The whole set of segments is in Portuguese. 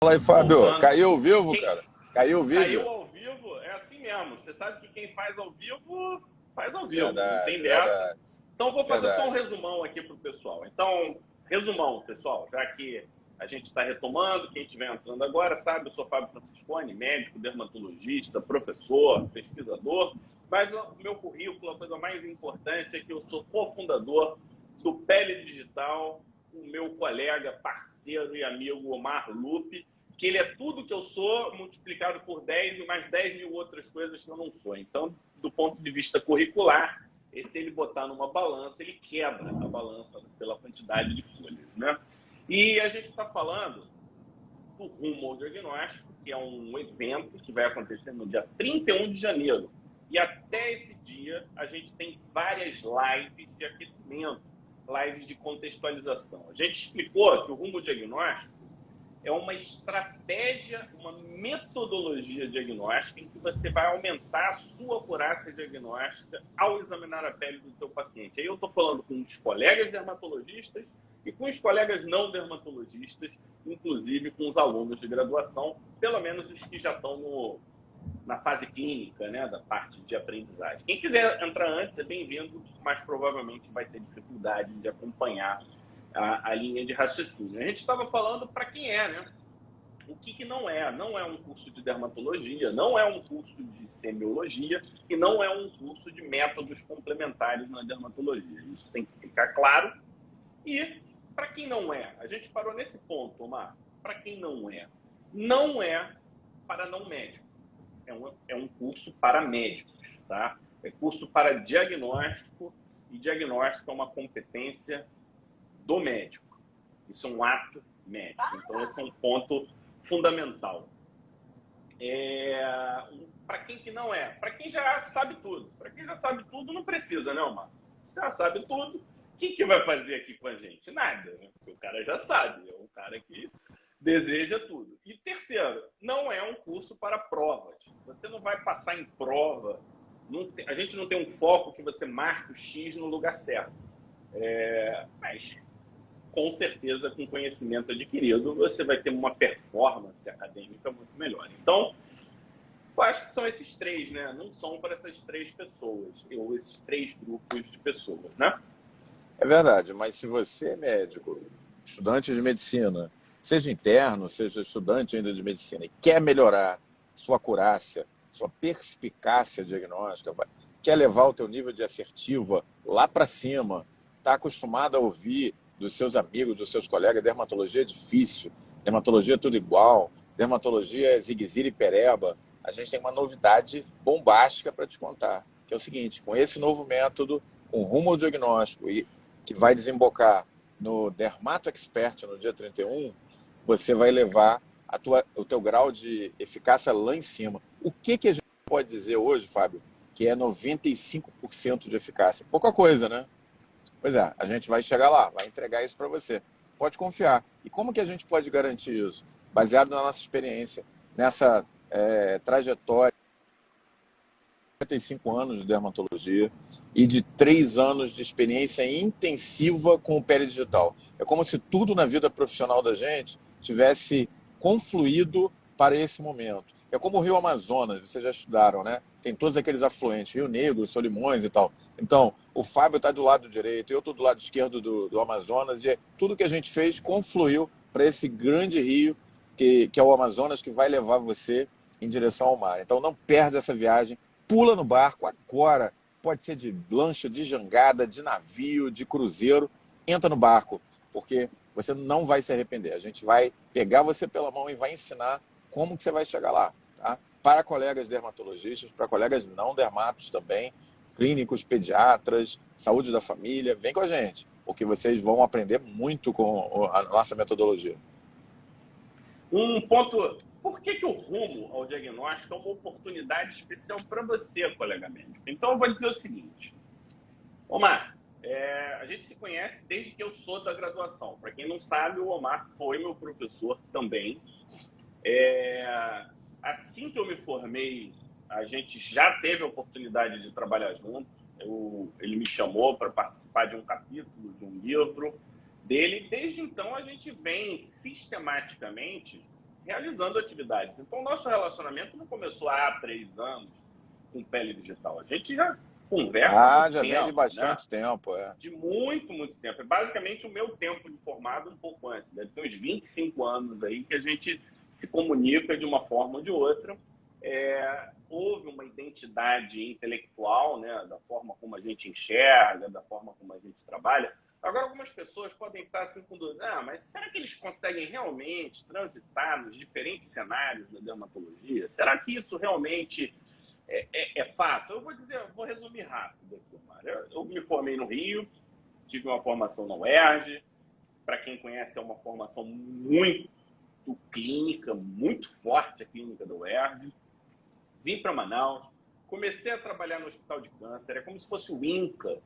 Fala aí, Fábio. Voltando. Caiu ao vivo, Quem cara? Caiu o caiu vídeo? ao vivo é assim mesmo. Você sabe que quem faz ao vivo. Não Verdade, tem dessa. verdade, Então, eu vou fazer só um verdade. resumão aqui para o pessoal. Então, resumão, pessoal, já que a gente está retomando, quem estiver entrando agora sabe, eu sou Fábio Franciscone, médico, dermatologista, professor, pesquisador, mas o meu currículo, a coisa mais importante é que eu sou cofundador do Pele Digital, o meu colega, parceiro e amigo Omar Lupe, que ele é tudo que eu sou multiplicado por 10 e mais 10 mil outras coisas que eu não sou. Então, do ponto de vista curricular, se ele botar numa balança, ele quebra a balança pela quantidade de folhas, né? E a gente está falando do Rumo ao Diagnóstico, que é um evento que vai acontecer no dia 31 de janeiro. E até esse dia, a gente tem várias lives de aquecimento, lives de contextualização. A gente explicou que o Rumo ao Diagnóstico é uma estratégia, uma metodologia diagnóstica em que você vai aumentar a sua acurácia diagnóstica ao examinar a pele do seu paciente. Aí eu estou falando com os colegas dermatologistas e com os colegas não dermatologistas, inclusive com os alunos de graduação, pelo menos os que já estão na fase clínica, né, da parte de aprendizagem. Quem quiser entrar antes é bem-vindo, mas provavelmente vai ter dificuldade de acompanhar a linha de raciocínio. A gente estava falando para quem é, né? O que não é? Não é um curso de dermatologia, não é um curso de semiologia e não é um curso de métodos complementares na dermatologia. Isso tem que ficar claro. E para quem não é? A gente parou nesse ponto, Omar. Para quem não é? Não é para não médico. É um curso para médicos, tá? É curso para diagnóstico e diagnóstico é uma competência do médico. Isso é um ato médico. Então, esse é um ponto fundamental. Para quem que não é? Para quem já sabe tudo. Para quem já sabe tudo, não precisa, né, Omar? Já sabe tudo. O que vai fazer aqui com a gente? Nada, né? Porque o cara já sabe. É um cara que deseja tudo. E terceiro, não é um curso para provas. Você não vai passar em prova. A gente não tem um foco que você marque o X no lugar certo. Mas com certeza, com conhecimento adquirido, você vai ter uma performance acadêmica muito melhor. Então, eu acho que são esses três, né? Não são para essas três pessoas, ou esses três grupos de pessoas, né? É verdade, mas se você é médico, estudante de medicina, seja interno, seja estudante ainda de medicina, e quer melhorar sua acurácia, sua perspicácia diagnóstica, quer levar o teu nível de assertiva lá para cima, está acostumado a ouvir dos seus amigos, dos seus colegas, dermatologia é difícil, dermatologia é tudo igual, dermatologia é zigue-zague e pereba. A gente tem uma novidade bombástica para te contar, que é o seguinte: com esse novo método, um rumo ao diagnóstico e que vai desembocar no Dermato Expert no dia 31, você vai levar o teu grau de eficácia lá em cima. O que a gente pode dizer hoje, Fábio, que é 95% de eficácia? Pouca coisa, né? Pois é, a gente vai chegar lá, vai entregar isso para você. Pode confiar. E como que a gente pode garantir isso? Baseado na nossa experiência, nessa trajetória 55 anos de dermatologia e de 3 anos de experiência intensiva com o pele digital. É como se tudo na vida profissional da gente tivesse confluído para esse momento. É como o Rio Amazonas, vocês já estudaram, né? Tem todos aqueles afluentes, Rio Negro, Solimões e tal. Então, o Fábio está do lado direito, eu estou do lado esquerdo do Amazonas, e tudo que a gente fez confluiu para esse grande rio que é o Amazonas, que vai levar você em direção ao mar. Então, não perde essa viagem, pula no barco agora. Pode ser de lancha, de jangada, de navio, de cruzeiro. Entra no barco, porque você não vai se arrepender. A gente vai pegar você pela mão e vai ensinar como que você vai chegar lá. Tá? Para colegas dermatologistas, para colegas não dermatos também, clínicos, pediatras, saúde da família, vem com a gente, porque vocês vão aprender muito com a nossa metodologia. Um ponto. Por que o rumo ao diagnóstico é uma oportunidade especial para você, colega médico? Então, eu vou dizer o seguinte. Omar, a gente se conhece desde que eu sou da graduação. Para quem não sabe, o Omar foi meu professor também. Assim que eu me formei, a gente já teve a oportunidade de trabalhar junto. Ele me chamou para participar de um capítulo de um livro dele. Desde então, a gente vem sistematicamente realizando atividades. Então, nosso relacionamento não começou há 3 anos com pele digital. A gente já conversa há Ah, muito já vem de tempo, né? bastante tempo, é. De muito, muito tempo. É basicamente o meu tempo de formado um pouco antes. Deve ter uns 25 anos aí que a gente se comunica de uma forma ou de outra. Houve uma identidade intelectual, né, da forma como a gente enxerga, da forma como a gente trabalha. Agora, algumas pessoas podem estar assim com dúvida, mas será que eles conseguem realmente transitar nos diferentes cenários da dermatologia? Será que isso realmente é fato? Eu vou dizer, vou resumir rápido aqui, Mário. Eu me formei no Rio, tive uma formação na UERJ. Para quem conhece, é uma formação muito clínica, muito forte a clínica da UERJ. Vim para Manaus, comecei a trabalhar no Hospital de Câncer, é como se fosse o INCA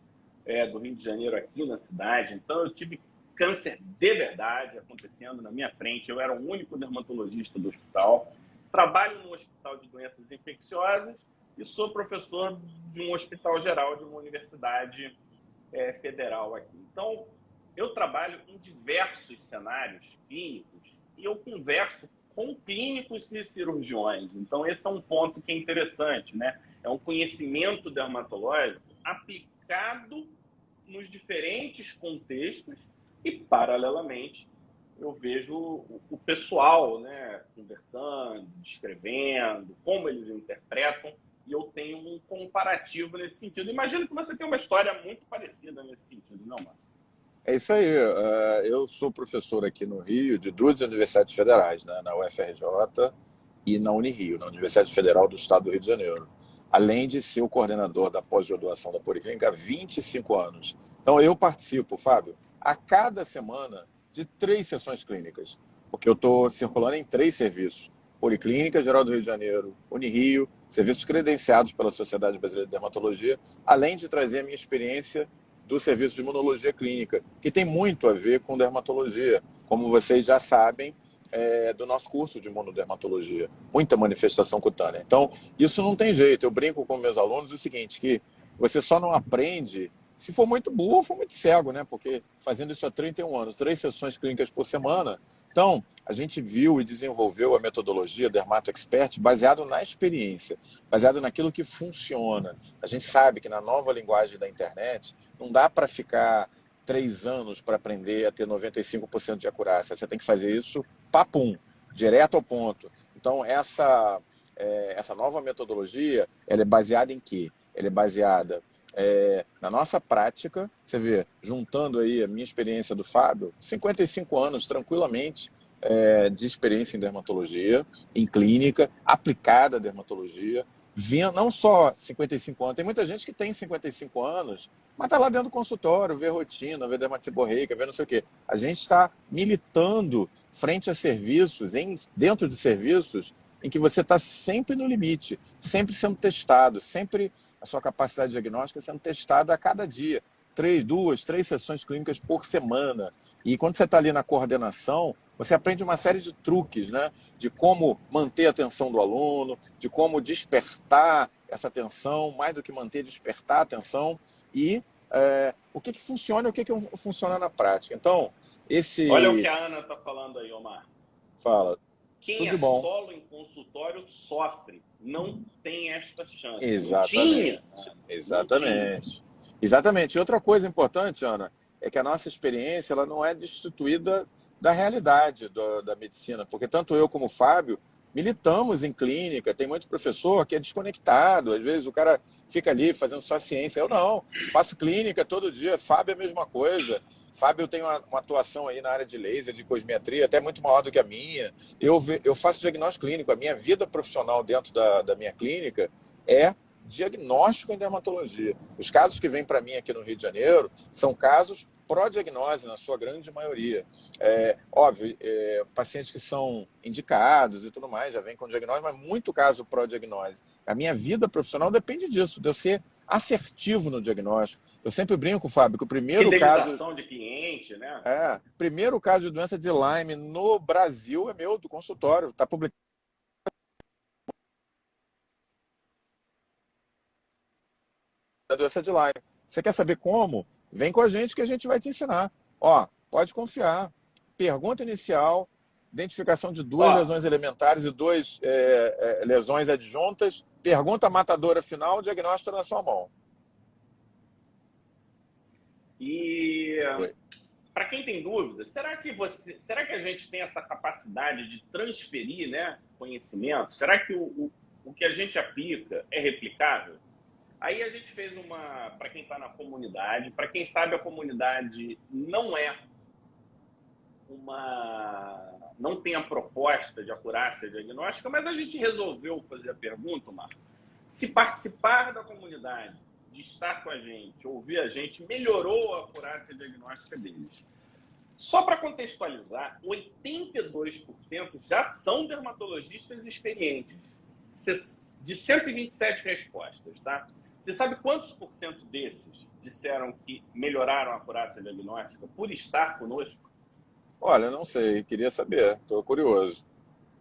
do Rio de Janeiro aqui na cidade. Então, eu tive câncer de verdade acontecendo na minha frente. Eu era o único dermatologista do hospital. Trabalho no Hospital de Doenças Infecciosas e sou professor de um hospital geral de uma universidade federal aqui. Então, eu trabalho em diversos cenários clínicos e eu converso com clínicos e cirurgiões. Então, esse é um ponto que é interessante, né? É um conhecimento dermatológico aplicado nos diferentes contextos e, paralelamente, eu vejo o pessoal, né, conversando, descrevendo, como eles interpretam, e eu tenho um comparativo nesse sentido. Imagino que você tem uma história muito parecida nesse sentido, não, Marcos? É isso aí. Eu sou professor aqui no Rio de duas universidades federais, né? Na UFRJ e na Unirio, na Universidade Federal do Estado do Rio de Janeiro. Além de ser o coordenador da pós-graduação da Policlínica há 25 anos. Então eu participo, Fábio, a cada semana de 3 sessões clínicas, porque eu estou circulando em 3 serviços. Policlínica Geral do Rio de Janeiro, Unirio, serviços credenciados pela Sociedade Brasileira de Dermatologia, além de trazer a minha experiência do serviço de imunologia clínica, que tem muito a ver com dermatologia, como vocês já sabem, do nosso curso de imunodermatologia, muita manifestação cutânea. Então, isso não tem jeito. Eu brinco com meus alunos o seguinte, que você só não aprende se for muito burro ou for muito cego, né? Porque fazendo isso há 31 anos, 3 sessões clínicas por semana. Então, a gente viu e desenvolveu a metodologia Dermato Expert baseado na experiência, baseado naquilo que funciona. A gente sabe que na nova linguagem da internet, não dá para ficar 3 anos para aprender a ter 95% de acurácia. Você tem que fazer isso papum, direto ao ponto. Então, essa nova metodologia, ela é baseada em quê? Ela é baseada na nossa prática. Você vê, juntando aí a minha experiência do Fábio, 55 anos, tranquilamente, de experiência em dermatologia, em clínica, aplicada à dermatologia, não só 55 anos, tem muita gente que tem 55 anos, mas está lá dentro do consultório, vê rotina, vê dermatite seborreica, vê não sei o quê. A gente está militando frente a serviços, dentro de serviços, em que você está sempre no limite, sempre sendo testado, sempre a sua capacidade diagnóstica sendo testada a cada dia. 2, 3 sessões clínicas por semana. E quando você está ali na coordenação, você aprende uma série de truques, né? De como manter a atenção do aluno, de como despertar essa atenção, mais do que manter, despertar a atenção, e o que funciona e o que funciona na prática. Então, Olha o que esse... a Ana está falando aí, Omar. Fala, Quem tudo é de bom. solo em consultório sofre, não tem esta chance. Não Exatamente, tinha, não tinha. exatamente. Exatamente. E outra coisa importante, Ana, é que a nossa experiência ela não é destituída da realidade da medicina, porque tanto eu como o Fábio militamos em clínica, tem muito professor que é desconectado, às vezes o cara fica ali fazendo só ciência. Eu não, faço clínica todo dia, Fábio é a mesma coisa. Fábio tem uma atuação aí na área de laser, de cosmetria, até muito maior do que a minha. Eu faço diagnóstico clínico, a minha vida profissional dentro da minha clínica é diagnóstico em dermatologia. Os casos que vêm para mim aqui no Rio de Janeiro são casos pró-diagnose, na sua grande maioria. Óbvio, pacientes que são indicados e tudo mais, já vêm com diagnóstico, mas muito caso pró-diagnose. A minha vida profissional depende disso, de eu ser assertivo no diagnóstico. Eu sempre brinco, Fábio, que o Fidelização de cliente, né? primeiro caso de doença de Lyme no Brasil é meu, do consultório, está publicado. Da doença de Lyme. Você quer saber como? Vem com a gente que a gente vai te ensinar. Ó, pode confiar. Pergunta inicial, identificação de duas Ó, lesões elementares e duas lesões adjuntas, pergunta matadora final, diagnóstico na sua mão. e Oi. para quem tem dúvidas, será que a gente tem essa capacidade de transferir, né, conhecimento? Será que o que a gente aplica é replicável? Aí a gente fez para quem está na comunidade, para quem sabe a comunidade não tem a proposta de acurácia diagnóstica, mas a gente resolveu fazer a pergunta, Marco, se participar da comunidade, de estar com a gente, ouvir a gente, melhorou a acurácia diagnóstica deles. Só para contextualizar, 82% já são dermatologistas experientes, de 127 respostas, tá? Você sabe quantos por cento desses disseram que melhoraram a acurácia diagnóstica por estar conosco? Olha, não sei, queria saber, estou curioso.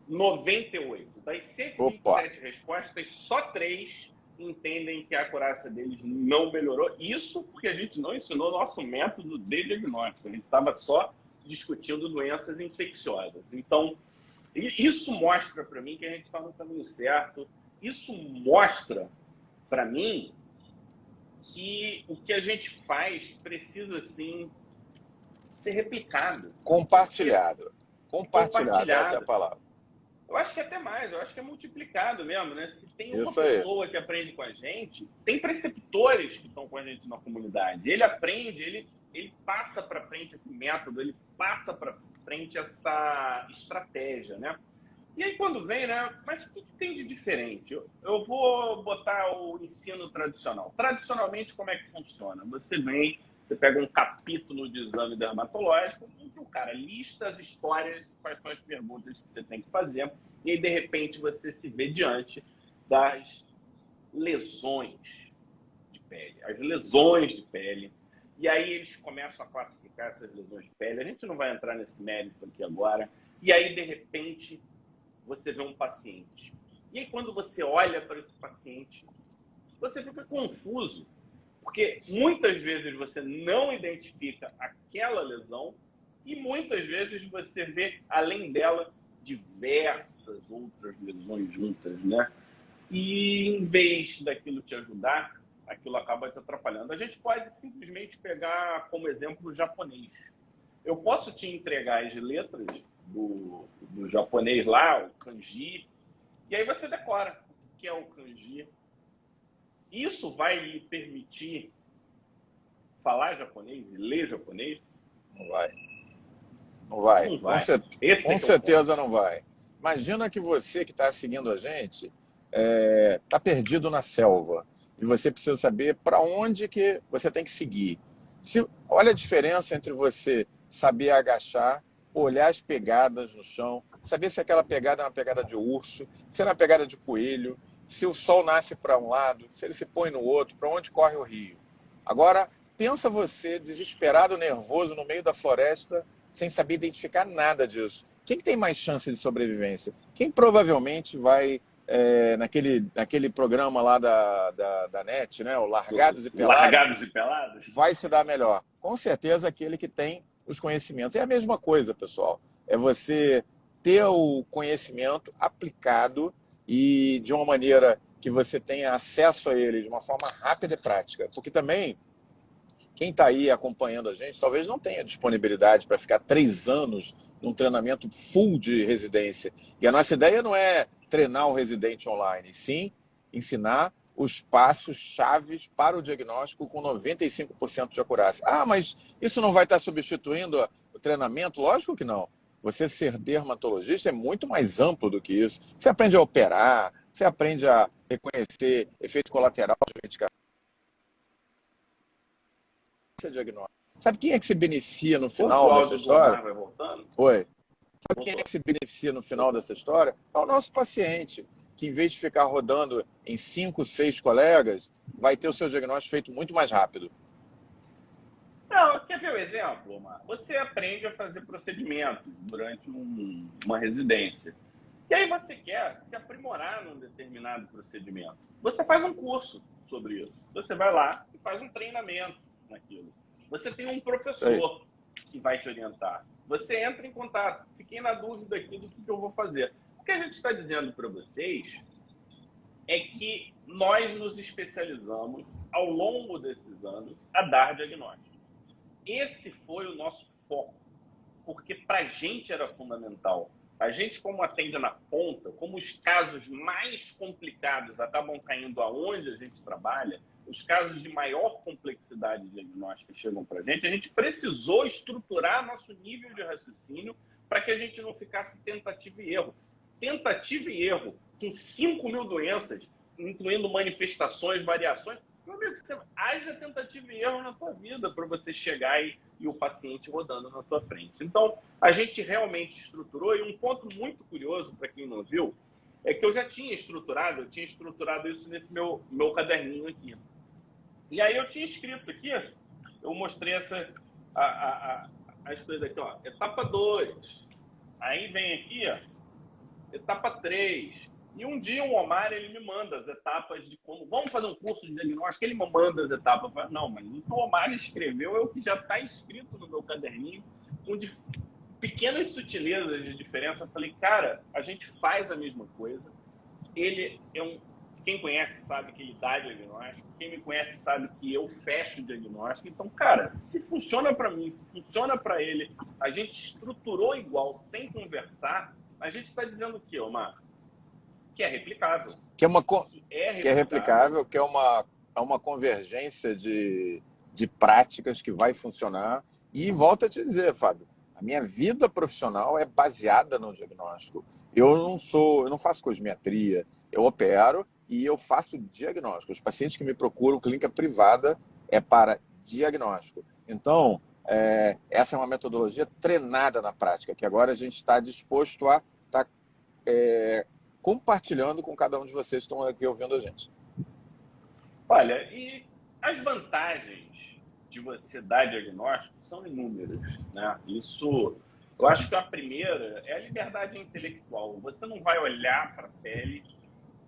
98. Das Opa, 127 respostas, só 3 entendem que a acurácia deles não melhorou. Isso porque a gente não ensinou nosso método de diagnóstico. A gente estava só discutindo doenças infecciosas. Então, isso mostra para mim que a gente está no caminho certo. Isso mostra para mim que o que a gente faz precisa, sim, ser replicado. compartilhado. Compartilhado, essa é a Compartilhado. palavra. Eu acho que até mais, eu acho que é multiplicado mesmo, né? Se tem uma Isso aí. pessoa que aprende com a gente, tem preceptores que estão com a gente na comunidade. Ele aprende, ele passa para frente esse método, ele passa para frente essa estratégia, né? E aí quando vem, né? Mas o que tem de diferente? Eu vou botar o ensino tradicional. Tradicionalmente, como é que funciona? Você pega um capítulo de exame dermatológico em que o cara lista as histórias, quais são as perguntas que você tem que fazer, e aí, de repente, você se vê diante das lesões de pele. As lesões de pele. E aí eles começam a classificar essas lesões de pele. A gente não vai entrar nesse mérito aqui agora. E aí, de repente, você vê um paciente. E aí, quando você olha para esse paciente, você fica confuso. Porque muitas vezes você não identifica aquela lesão e muitas vezes você vê, além dela, diversas outras lesões juntas, né? E em vez daquilo te ajudar, aquilo acaba te atrapalhando. A gente pode simplesmente pegar como exemplo o japonês. Eu posso te entregar as letras do japonês lá, o kanji, e aí você decora o que é o kanji. Isso vai lhe permitir falar japonês e ler japonês? Não vai. Não vai. Não vai. Com Esse é o ponto. certeza não vai. Imagina que você que está seguindo a gente está perdido na selva e você precisa saber para onde que você tem que seguir. Olha a diferença entre você saber agachar, olhar as pegadas no chão, saber se aquela pegada é uma pegada de urso, se é uma pegada de coelho, se o sol nasce para um lado, se ele se põe no outro, para onde corre o rio. Agora, pensa você desesperado, nervoso, no meio da floresta, sem saber identificar nada disso. Quem que tem mais chance de sobrevivência? Quem provavelmente vai naquele programa lá da NET, né, o Largados e Pelados, Largados e pelados? vai se dar melhor? Com certeza aquele que tem os conhecimentos. É a mesma coisa, pessoal. É você ter o conhecimento aplicado e de uma maneira que você tenha acesso a ele de uma forma rápida e prática. Porque também quem está aí acompanhando a gente talvez não tenha disponibilidade para ficar 3 anos num treinamento full de residência. E a nossa ideia não é treinar o residente online, sim ensinar os passos chaves para o diagnóstico com 95% de acurácia. Ah, mas isso não vai estar substituindo o treinamento? Lógico que não. Você ser dermatologista é muito mais amplo do que isso. Você aprende a operar, você aprende a reconhecer efeito colateral de medicação. Diagnóstico. Sabe quem é que se beneficia no O final dessa áudio do história? Omar vai voltando? Oi. Sabe quem é Voltou. que se beneficia no final dessa história? É o nosso paciente, que em vez de ficar rodando em 5, 6 colegas, vai ter o seu diagnóstico feito muito mais rápido. Não, quer ver o exemplo, Omar? Você aprende a fazer procedimentos durante uma residência. E aí você quer se aprimorar num determinado procedimento. Você faz um curso sobre isso. Você vai lá e faz um treinamento naquilo. Você tem um Isso aí. professor que vai te orientar. você entra em contato. Fiquei na dúvida aqui do que eu vou fazer. O que a gente está dizendo para vocês é que nós nos especializamos, ao longo desses anos, a dar diagnóstico. Esse foi o nosso foco, porque para a gente era fundamental. A gente, como atende na ponta, como os casos mais complicados acabam caindo aonde a gente trabalha, os casos de maior complexidade diagnóstica chegam para a gente precisou estruturar nosso nível de raciocínio para que a gente não ficasse tentativa e erro. Tentativa e erro com 5 mil doenças, incluindo manifestações, variações. Meu amigo, você haja tentativa e erro na tua vida para você chegar e o paciente rodando na tua frente. Então, a gente realmente estruturou, e um ponto muito curioso para quem não viu, é que eu tinha estruturado isso nesse meu caderninho aqui. E aí eu tinha escrito aqui, eu mostrei as coisas aqui, ó, etapa 2. Aí vem aqui, ó, etapa 3. E um dia o Omar, ele me manda as etapas de como... Vamos fazer um curso de diagnóstico? Ele me manda as etapas. Eu falo, não, mas o que o Omar escreveu é o que já está escrito no meu caderninho, com pequenas sutilezas de diferença. Eu falei, cara, a gente faz a mesma coisa. Ele é um... Quem conhece sabe que ele dá diagnóstico. Quem me conhece sabe que eu fecho o diagnóstico. Então, cara, se funciona para mim, se funciona para ele, a gente estruturou igual, sem conversar, a gente está dizendo o quê, Omar? Que é replicável. Que é replicável, que é uma convergência de práticas que vai funcionar. E volto a te dizer, Fábio, a minha vida profissional é baseada no diagnóstico. Eu não faço cosmetria, eu opero e eu faço diagnóstico. Os pacientes que me procuram clínica privada é para diagnóstico. Então, essa é uma metodologia treinada na prática, que agora a gente está disposto a estar compartilhando com cada um de vocês que estão aqui ouvindo a gente. Olha, e as vantagens de você dar diagnóstico são inúmeras, né? Isso, eu acho que a primeira é a liberdade intelectual. Você não vai olhar para a pele.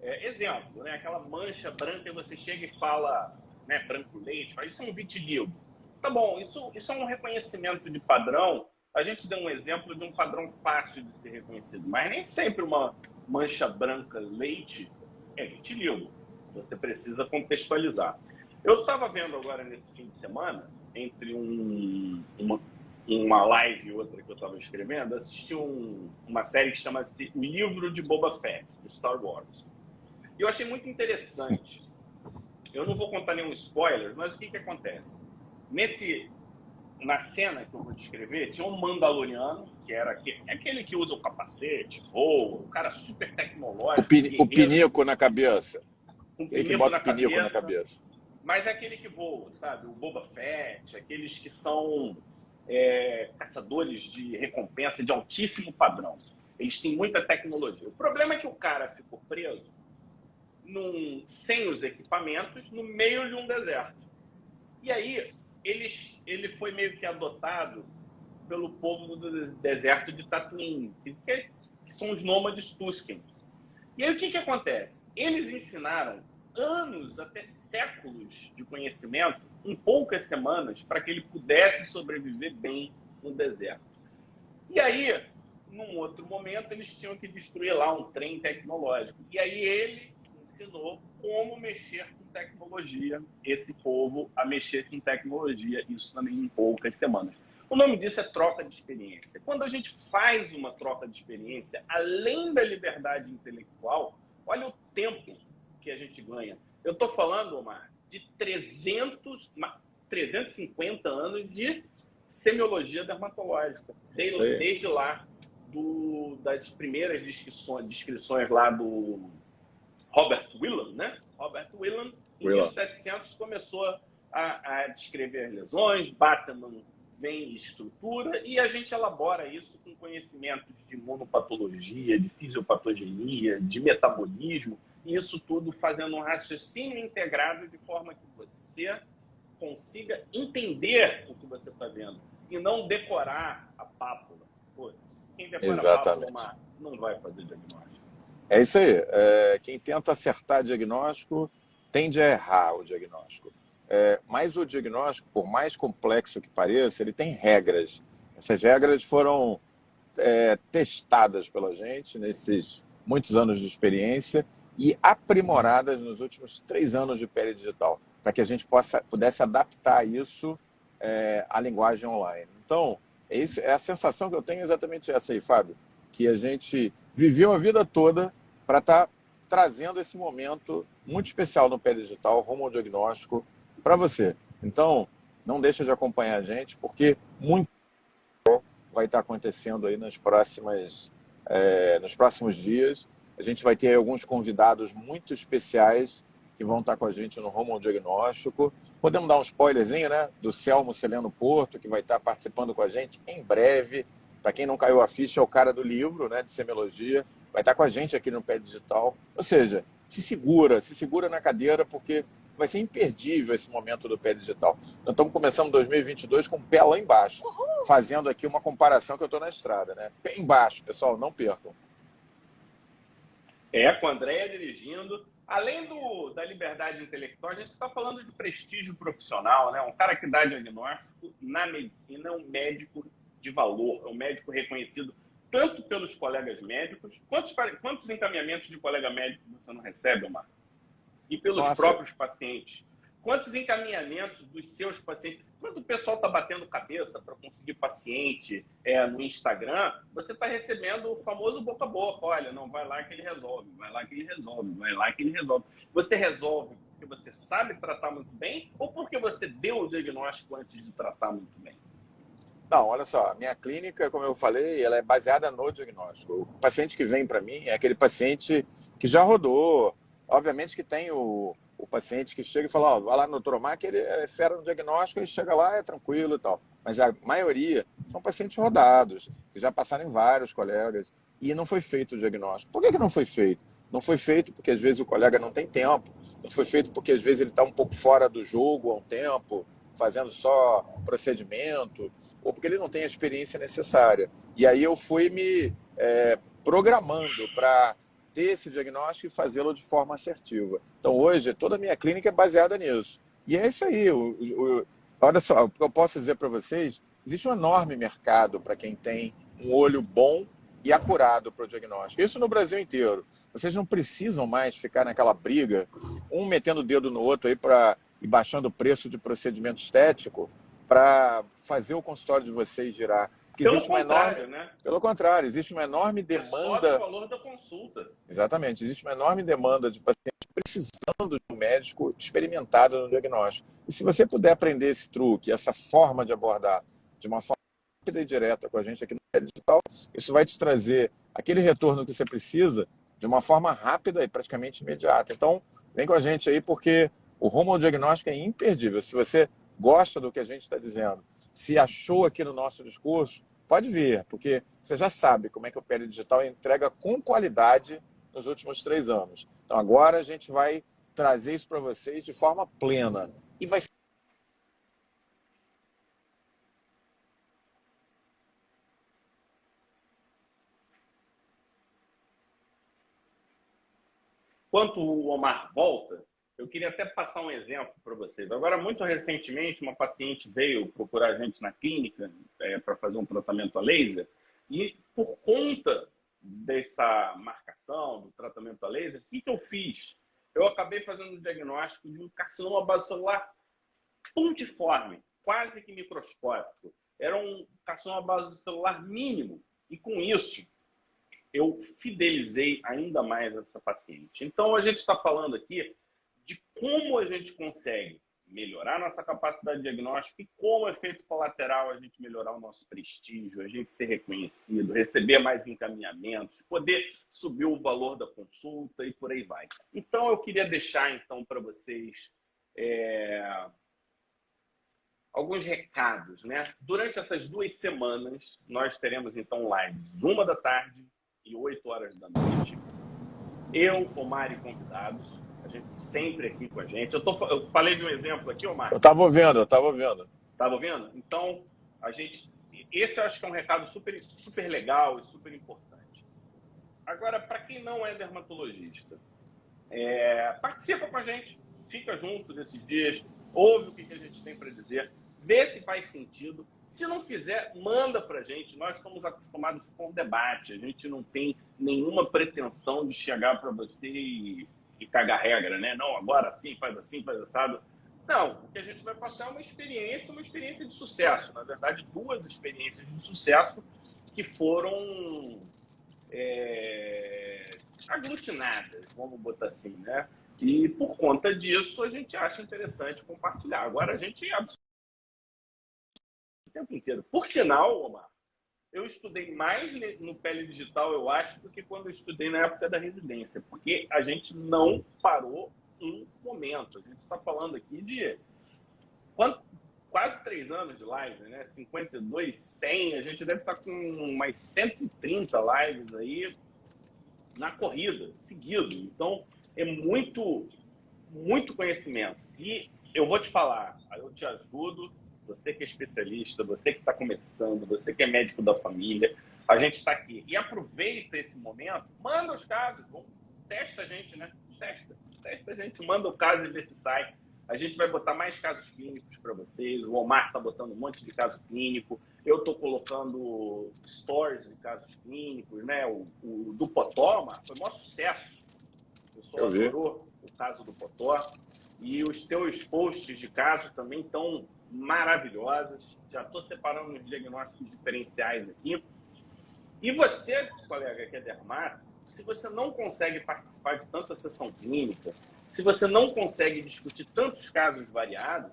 Exemplo, né? Aquela mancha branca e você chega e fala, né, branco leite, mas isso é um vitiligo. Tá bom, isso é um reconhecimento de padrão. A gente deu um exemplo de um padrão fácil de ser reconhecido, mas nem sempre uma mancha branca leite é vitiligo. Você precisa contextualizar. Eu estava vendo agora nesse fim de semana, entre uma live e outra que eu estava escrevendo, assisti uma série que chama-se O Livro de Boba Fett, do Star Wars. E eu achei muito interessante. Eu não vou contar nenhum spoiler, mas o que acontece? Na cena que eu vou descrever, tinha um Mandaloriano, que era aquele que usa o capacete, voa, um cara super tecnológico. O pinico na cabeça. Ele que bota o pinico na cabeça. Mas é aquele que voa, sabe? O Boba Fett, aqueles que são caçadores de recompensa de altíssimo padrão. Eles têm muita tecnologia. O problema é que o cara ficou preso sem os equipamentos no meio de um deserto. E aí ele foi meio que adotado pelo povo do deserto de Tatooine, que são os nômades Tusken. E aí o que acontece? Eles ensinaram anos, até séculos de conhecimento em poucas semanas para que ele pudesse sobreviver bem no deserto. E aí, num outro momento, eles tinham que destruir lá um trem tecnológico. E aí ele ensinou como mexer com tecnologia, esse povo a mexer com tecnologia, isso também em poucas semanas. O nome disso é troca de experiência. Quando a gente faz uma troca de experiência, além da liberdade intelectual, olha o tempo que a gente ganha. Eu estou falando, Omar, de 350 anos de semiologia dermatológica. Desde lá, das primeiras descrições lá do Robert Whelan, né? Robert Whelan, em 1700, começou a descrever lesões, Bateman vem estrutura, e a gente elabora isso com conhecimentos de imunopatologia, de fisiopatogenia, de metabolismo, e isso tudo fazendo um raciocínio integrado de forma que você consiga entender o que você está vendo, e não decorar a pápula. Pô, quem decora a pápula não vai fazer diagnóstico. É isso aí. Quem tenta acertar diagnóstico tende a errar o diagnóstico. Mas o diagnóstico, por mais complexo que pareça, ele tem regras. Essas regras foram testadas pela gente nesses muitos anos de experiência e aprimoradas nos últimos 3 anos de Pele Digital, para que a gente pudesse adaptar isso à linguagem online. Então, a sensação que eu tenho é exatamente essa aí, Fábio, que a gente viveu a vida toda para estar trazendo esse momento muito especial no Pele Digital, rumo ao diagnóstico, para você. Então, não deixa de acompanhar a gente, porque muito vai estar acontecendo aí nos próximos dias. A gente vai ter alguns convidados muito especiais que vão estar com a gente no Rumo ao Diagnóstico. Podemos dar um spoilerzinho, né? Do Selmo Celeno Porto, que vai estar participando com a gente em breve. Para quem não caiu a ficha, é o cara do livro, né, de semiologia. Vai estar com a gente aqui no Pé Digital. Ou seja, se segura na cadeira, porque vai ser imperdível esse momento do Pé Digital. Nós estamos começando 2022 com o pé lá embaixo, fazendo aqui uma comparação que eu estou na estrada, né? Pé embaixo, pessoal, não percam. Com a Andréia dirigindo. Além da liberdade intelectual, a gente está falando de prestígio profissional, né? Um cara que dá diagnóstico na medicina é um médico de valor, é um médico reconhecido tanto pelos colegas médicos. Quantos encaminhamentos de colega médico você não recebe, Omar? E pelos próprios pacientes. Quantos encaminhamentos dos seus pacientes? Quando o pessoal está batendo cabeça para conseguir paciente no Instagram, você está recebendo o famoso boca a boca. Olha, não, vai lá que ele resolve, vai lá que ele resolve, vai lá que ele resolve. Você resolve porque você sabe tratar muito bem ou porque você deu o diagnóstico antes de tratar muito bem? Não, olha só, a minha clínica, como eu falei, ela é baseada no diagnóstico. O paciente que vem para mim é aquele paciente que já rodou. Obviamente que tem o paciente que chega e fala, ó, vai lá no doutor Omar, que ele é fera no diagnóstico, e chega lá, é tranquilo e tal. Mas a maioria são pacientes rodados, que já passaram em vários colegas, e não foi feito o diagnóstico. Por que não foi feito? Não foi feito porque às vezes o colega não tem tempo, não foi feito porque às vezes ele está um pouco fora do jogo há um tempo, fazendo só procedimento, ou porque ele não tem a experiência necessária. E aí eu fui me programando para ter esse diagnóstico e fazê-lo de forma assertiva. Então hoje toda a minha clínica é baseada nisso. E é isso aí. Olha só, o que eu posso dizer para vocês, existe um enorme mercado para quem tem um olho bom e acurado para o diagnóstico. Isso no Brasil inteiro. Vocês não precisam mais ficar naquela briga, um metendo o dedo no outro aí e baixando o preço de procedimento estético para fazer o consultório de vocês girar. Pelo contrário, né? Pelo contrário, existe uma enorme demanda. Sobe o valor da consulta. Exatamente, existe uma enorme demanda de pacientes precisando de um médico experimentado no diagnóstico. E se você puder aprender esse truque, essa forma de abordar de uma forma rápida e direta com a gente aqui no Pé Digital, isso vai te trazer aquele retorno que você precisa de uma forma rápida e praticamente imediata. Então, vem com a gente aí, porque o rumo ao diagnóstico é imperdível. Se você gosta do que a gente está dizendo, se achou aqui no nosso discurso, pode vir, porque você já sabe como é que o Pele Digital entrega com qualidade nos últimos 3 anos. Então agora a gente vai trazer isso para vocês de forma plena. E vai ser. Enquanto o Omar volta, eu queria até passar um exemplo para vocês. Agora, muito recentemente, uma paciente veio procurar a gente na clínica para fazer um tratamento a laser e, por conta dessa marcação do tratamento a laser, o que eu fiz? Eu acabei fazendo um diagnóstico de um carcinoma basocelular pontiforme, quase que microscópico. Era um carcinoma basocelular mínimo e, com isso, eu fidelizei ainda mais essa paciente. Então, a gente está falando aqui de como a gente consegue melhorar nossa capacidade de diagnóstico e como efeito colateral a gente melhorar o nosso prestígio, a gente ser reconhecido, receber mais encaminhamentos, poder subir o valor da consulta e por aí vai. Então, eu queria deixar então para vocês alguns recados, né? Durante essas 2 semanas, nós teremos então lives 1 da tarde e 8 horas da noite. Eu, Omar e convidados. A gente sempre aqui com a gente. Eu falei de um exemplo aqui, Omar. Eu estava ouvindo. Estava ouvindo? Então, esse eu acho que é um recado super, super legal e super importante. Agora, para quem não é dermatologista, participa com a gente, fica junto nesses dias, ouve o que a gente tem para dizer, vê se faz sentido. Se não fizer, manda para a gente. Nós estamos acostumados com o debate. A gente não tem nenhuma pretensão de chegar para você e cagar regra, né? Não, agora sim, faz assim, faz assado. Não, o que a gente vai passar é uma experiência de sucesso. Na verdade, duas experiências de sucesso que foram aglutinadas, vamos botar assim, né? E por conta disso, a gente acha interessante compartilhar. Agora, a gente o tempo inteiro. Por sinal, Omar, eu estudei mais no Pele Digital, eu acho, do que quando eu estudei na época da residência, porque a gente não parou um momento. A gente está falando aqui de quase 3 anos de live, né? 52, 100, a gente deve estar com umas 130 lives aí na corrida, seguido. Então, é muito, muito conhecimento. E eu vou te falar, eu te ajudo, você que é especialista, você que está começando, você que é médico da família, a gente está aqui. E aproveita esse momento, manda os casos, testa a gente, né? Testa a gente, manda o caso e vê se sai. A gente vai botar mais casos clínicos para vocês. O Omar está botando um monte de caso clínico. Eu estou colocando stories de casos clínicos, né? O do Potó, foi o maior sucesso. O pessoal adorou o caso do Potó. E os teus posts de caso também estão maravilhosos. Já estou separando os diagnósticos diferenciais aqui. E você, colega que é dermato, se você não consegue participar de tanta sessão clínica, se você não consegue discutir tantos casos variados,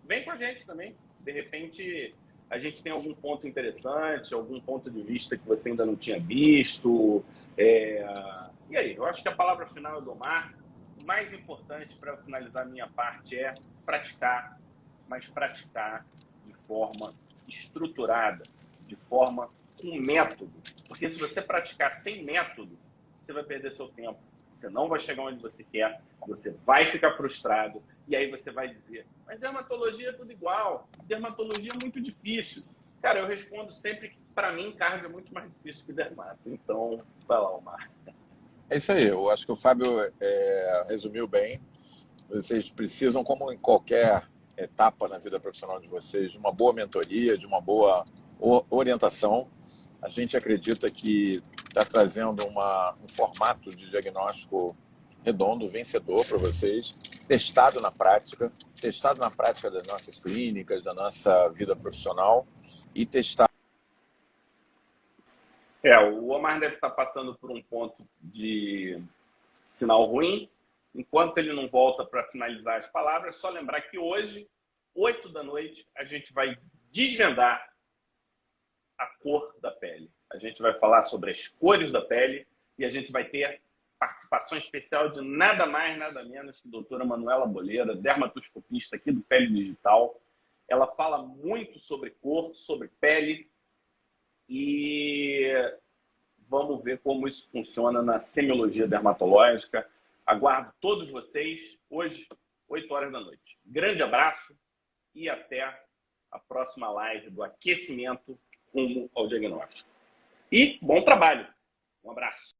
vem com a gente também. De repente, a gente tem algum ponto interessante, algum ponto de vista que você ainda não tinha visto. E aí, eu acho que a palavra final é do Omar. O mais importante para finalizar a minha parte é praticar, mas praticar de forma estruturada, de forma com método. Porque se você praticar sem método, você vai perder seu tempo. Você não vai chegar onde você quer, você vai ficar frustrado, e aí você vai dizer, mas dermatologia é tudo igual, dermatologia é muito difícil. Cara, eu respondo sempre que, para mim, cardio é muito mais difícil que dermato. Então, vai lá, Omar. É isso aí, eu acho que o Fábio resumiu bem. Vocês precisam, como em qualquer etapa na vida profissional de vocês, de uma boa mentoria, de uma boa orientação. A gente acredita que está trazendo um formato de diagnóstico redondo, vencedor para vocês, testado na prática das nossas clínicas, da nossa vida profissional e testado. O Omar deve estar passando por um ponto de sinal ruim. Enquanto ele não volta para finalizar as palavras, só lembrar que hoje, 8 da noite, a gente vai desvendar a cor da pele. A gente vai falar sobre as cores da pele e a gente vai ter participação especial de nada mais, nada menos que a doutora Manuela Boleira, dermatoscopista aqui do Pele Digital. Ela fala muito sobre cor, sobre pele e vamos ver como isso funciona na semiologia dermatológica. Aguardo todos vocês hoje, 8 horas da noite. Grande abraço e até a próxima live do aquecimento rumo ao diagnóstico. E bom trabalho. Um abraço.